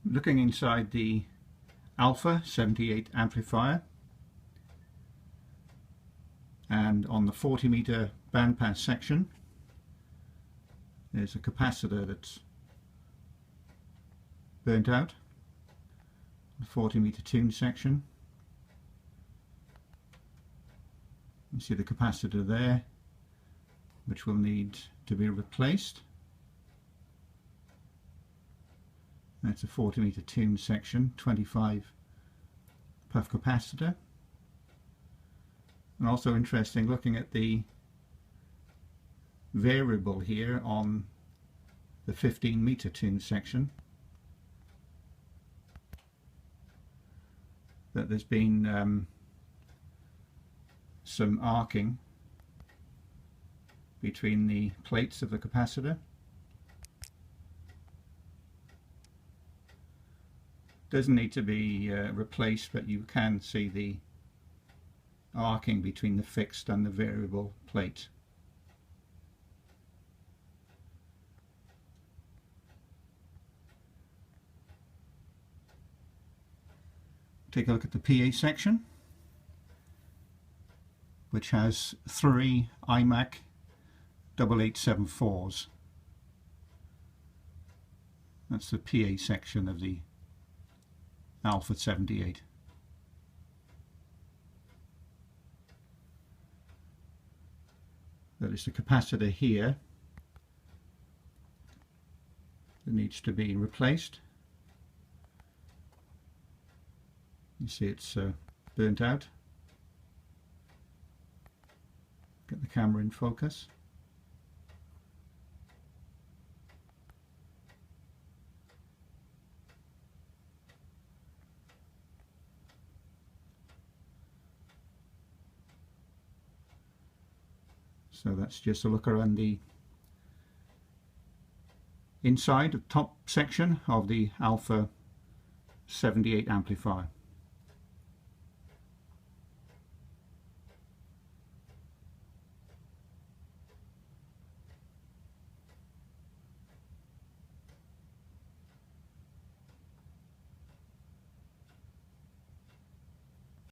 Looking inside the Alpha 78 amplifier, and on the 40 meter bandpass section there's a capacitor that's burnt out. The 40 meter tune section, you see the capacitor there, which will need to be replaced. That's a 40 meter tune section, 25 puff capacitor. And also interesting, looking at the variable here on the 15 meter tune section, that there's been some arcing between the plates of the capacitor. Doesn't need to be replaced, but you can see the arcing between the fixed and the variable plate. Take a look at the PA section, which has 3 iMac 8874s. That's the PA section of the Alpha 78. There is the capacitor here that needs to be replaced. You see it's burnt out. Get the camera in focus. So that's just a look around the inside, the top section of the Alpha 78 amplifier.